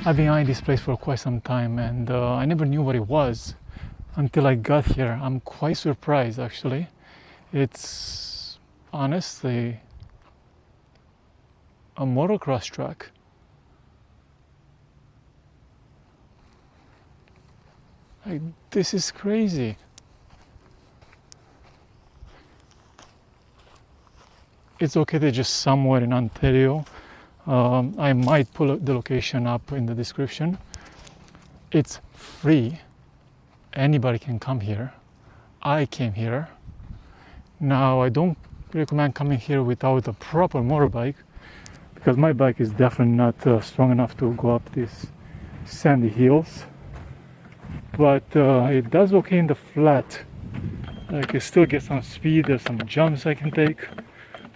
I've been eyeing this place for quite some time, and I never knew what it was until I got here. I'm quite surprised, actually. It's honestly a motocross track. Like, this is crazy. It's located just somewhere in Ontario. I might pull the location up in the description. It's free. Anybody can come here. I came here. Now, I don't recommend coming here without a proper motorbike, because my bike is definitely not strong enough to go up these sandy hills. But it does okay in the flat. I can still get some speed. There's some jumps I can take.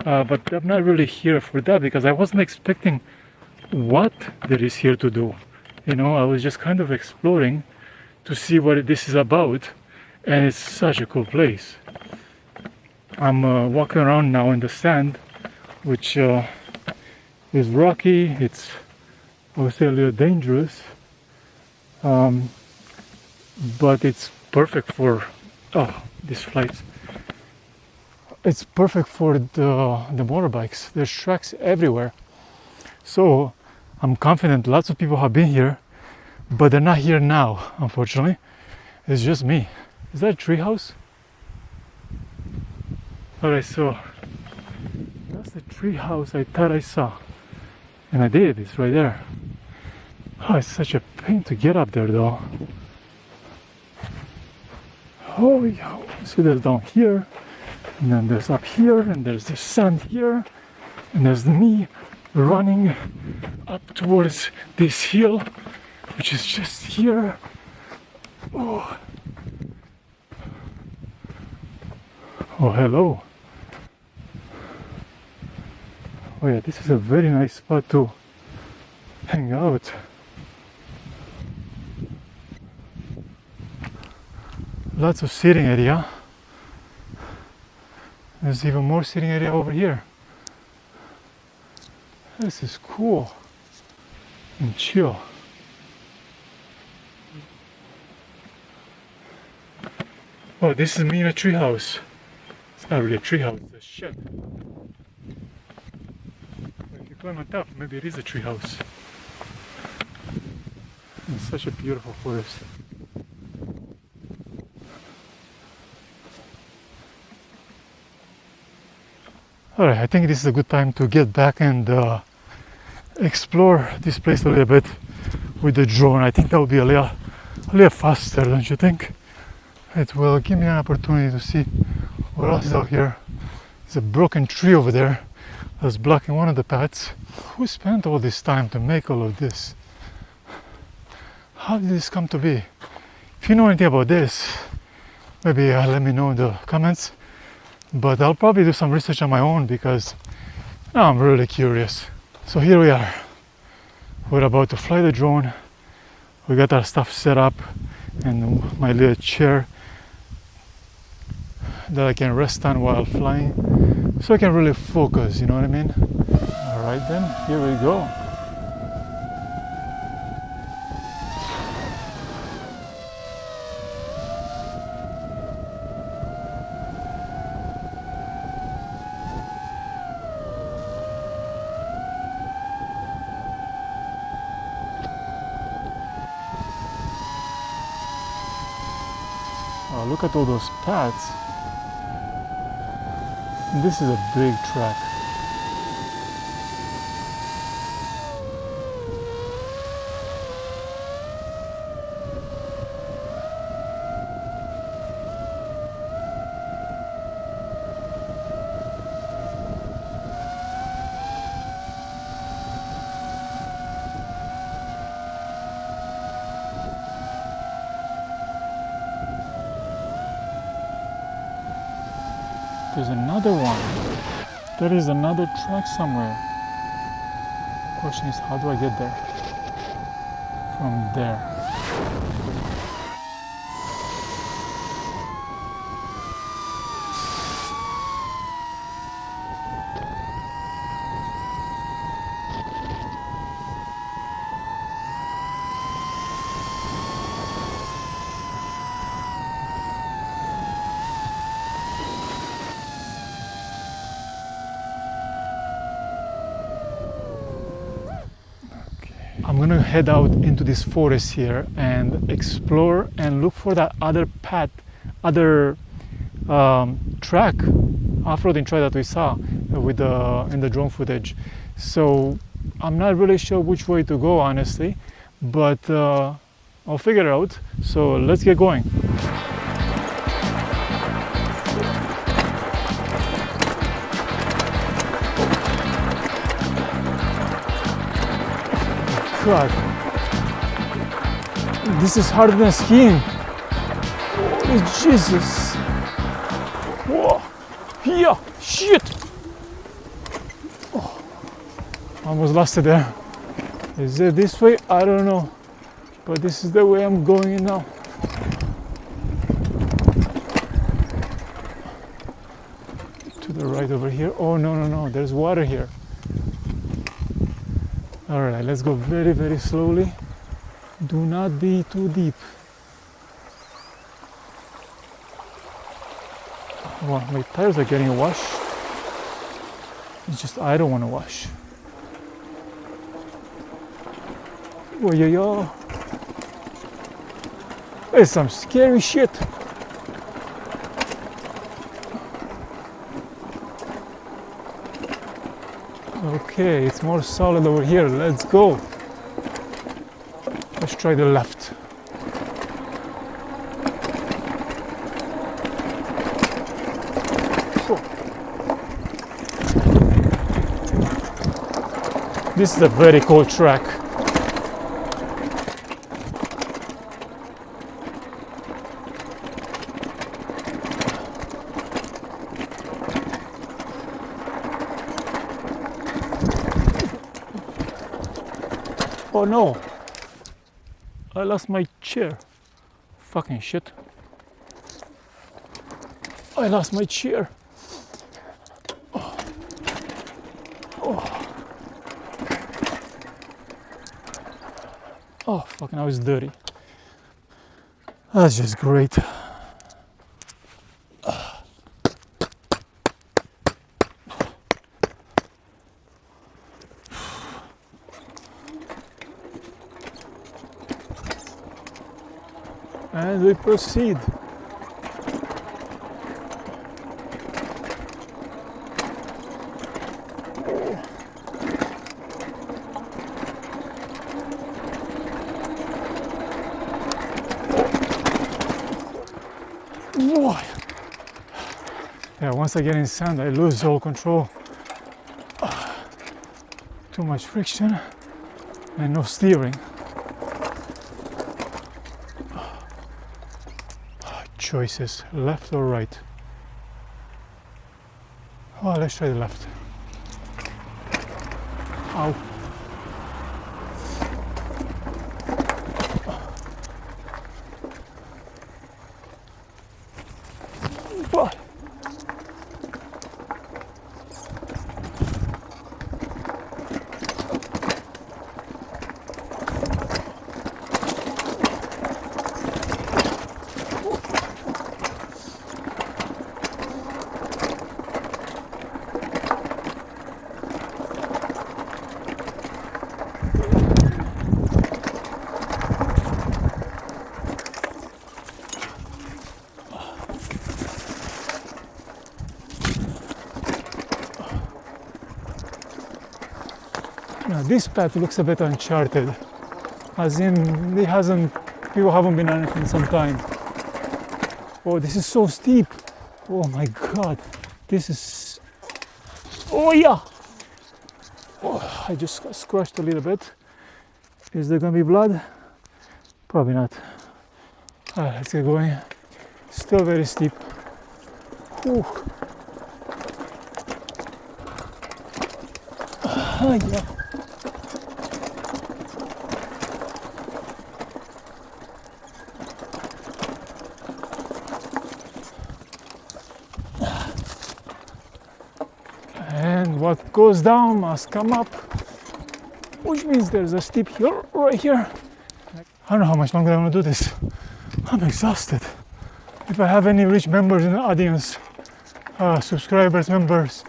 But I'm not really here for that, because I wasn't expecting what there is here to do. You know, I was just kind of exploring to see what this is about, and it's such a cool place. I'm walking around now in the sand, which is rocky. It's, I would say, a little dangerous, but it's perfect for these flights. It's perfect for the motorbikes. There's tracks everywhere. So I'm confident lots of people have been here, but they're not here now, unfortunately. It's just me. Is that a treehouse? Alright, so that's the treehouse I thought I saw. And I did, it's right there. Oh, it's such a pain to get up there though. Oh yeah, see, there's down here. And then there's up here, and there's the sand here, and there's me running up towards this hill, which is just here. Oh, hello. Oh yeah, this is a very nice spot to hang out. Lots of seating area. There's even more sitting area over here. This is cool and chill. Oh, this is me in a treehouse. It's not really a treehouse, it's a shed. If you climb on top, maybe it is a treehouse. It's such a beautiful forest. Alright, I think this is a good time to get back and explore this place a little bit with the drone. I think that will be a little faster, don't you think? It will give me an opportunity to see what else is out here. There's a broken tree over there that's blocking one of the paths. Who spent all this time to make all of this? How did this come to be? If you know anything about this, maybe let me know in the comments. But I'll probably do some research on my own, because now I'm really curious. So here we are. We're about to fly the drone. We got our stuff set up and my little chair that I can rest on while flying, so I can really focus, you know what I mean? Alright then, here we go. Oh, look at all those paths. This is a big track. There's another one. There is another track somewhere. The question is, how do I get there? From there. I'm gonna head out into this forest here and explore and look for that other path, other track, off-roading track that we saw with in the drone footage. So I'm not really sure which way to go, honestly, but I'll figure it out. So let's get going. God, this is harder than skiing. Holy Jesus. Whoa. Yeah, shit. Oh, almost lost it there. Is it this way? I don't know. But this is the way I'm going in now. To the right over here. Oh, no. There's water here. All right, let's go very, very slowly. Do not be too deep. Well, my tires are getting washed. It's just I don't want to wash. Oh, yeah. There's some scary shit. Okay, it's more solid over here. Let's go. Let's try the left. This is a very cool track. Oh no, I lost my chair. Fucking shit. I lost my chair. Oh, fucking, I was dirty. That's just great. And we proceed. Whoa. Yeah, once I get in sand, I lose all control. Too much friction and no steering. Choices, left or right? Oh, let's try the left. Ow. What? Now this path looks a bit uncharted, as in people haven't been on it in some time. Oh, this is so steep. Oh my God, this is, oh yeah. Oh, I just got scratched a little bit. Is there gonna be blood? Probably not. All right, let's get going. Still very steep. Ooh. Yeah. And what goes down must come up, which means there's a steep hill right here. I don't know how much longer I'm gonna do this. I'm exhausted. If I have any rich members in the audience, subscribers, members,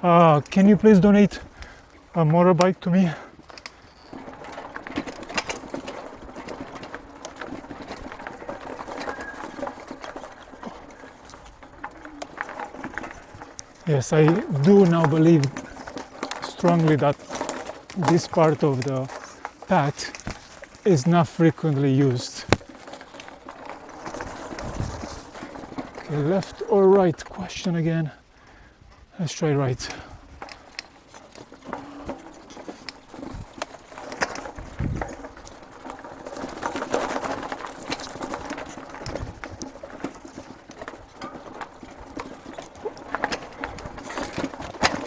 can you please donate a motorbike to me? Yes, I do now believe strongly that this part of the path is not frequently used. Okay, left or right question again. Let's try right.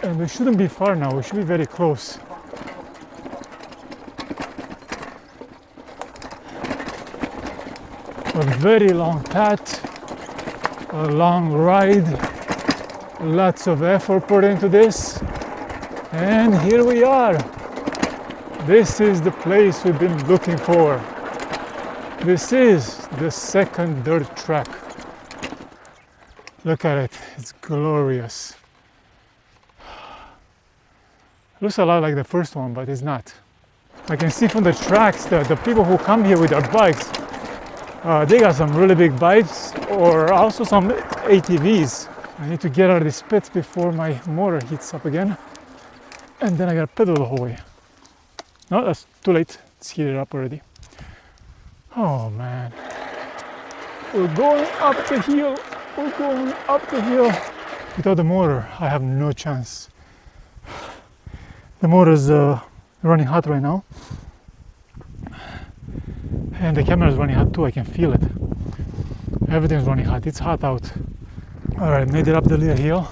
And we shouldn't be far now, we should be very close. A very long path, a long ride, lots of effort put into this, and here we are. This is the place we've been looking for. This is the second dirt track. Look at it, it's glorious. Looks a lot like the first one, but it's not. I can see from the tracks that the people who come here with their bikes, they got some really big bikes or also some ATVs. I need to get out of this pit before my motor heats up again. And then I gotta pedal the whole way. No, that's too late. It's heated up already. Oh man. We're going up the hill. We're going up the hill. Without the motor, I have no chance. The motor is running hot right now, and the camera is running hot too. I can feel it. Everything's running hot. It's hot out. All right, made it up the little hill.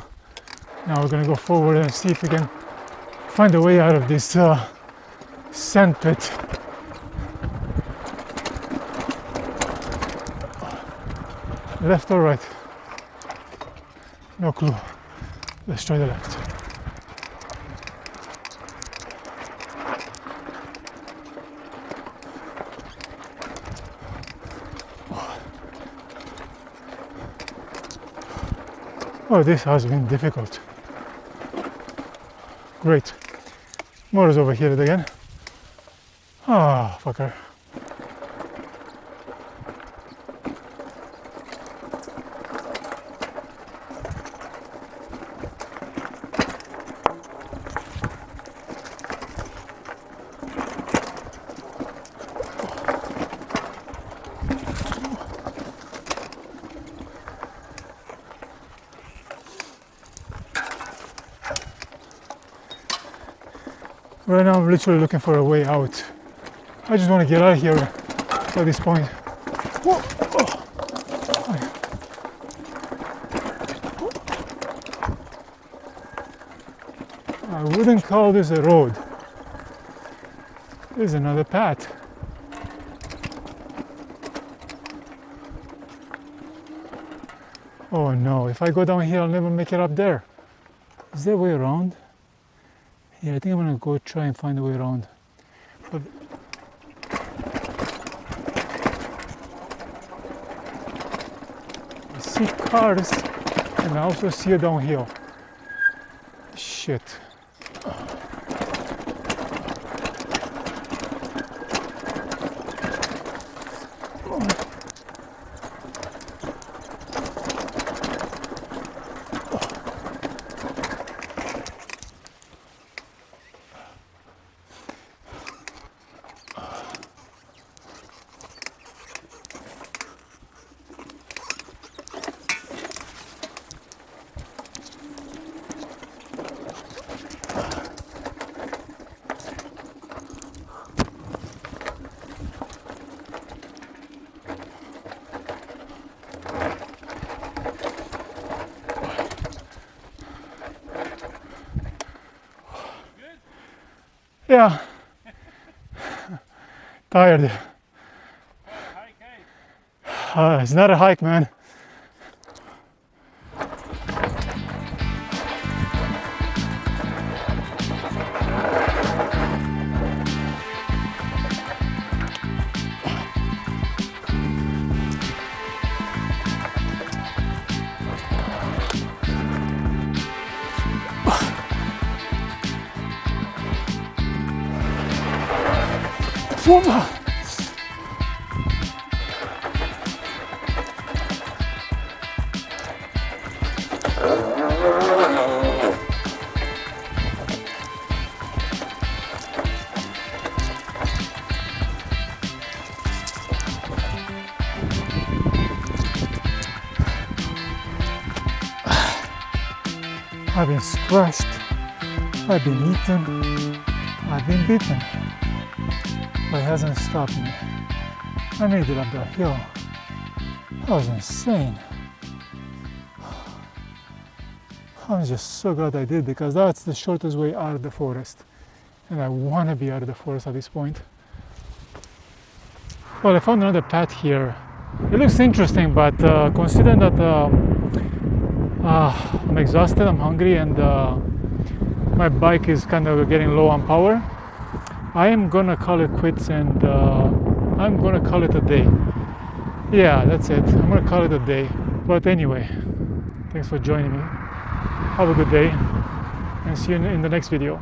Now we're gonna go forward and see if we can find a way out of this sand pit. Left or right? No clue. Let's try the left. Oh, this has been difficult. Great. Motor's overheated again. Ah, fucker. Right now I'm literally looking for a way out. I just want to get out of here at this point. Whoa. I wouldn't call this a road. This is another path. Oh no, if I go down here I'll never make it up there. Is there a way around? Yeah, I think I'm gonna go try and find a way around. But I see cars and I also see a downhill. Shit. Yeah. Tired. It's not a hike, man. I've been scratched, I've been eaten, I've been beaten, but it hasn't stopped me. I made it up that hill. That was insane. I'm just so glad I did, because that's the shortest way out of the forest. And I want to be out of the forest at this point. Well, I found another path here. It looks interesting, but considering that I'm exhausted, I'm hungry, and my bike is kind of getting low on power, I am gonna call it quits, and I'm gonna call it a day. Yeah, that's it. I'm gonna call it a day. But anyway, thanks for joining me. Have a good day, and see you in the next video.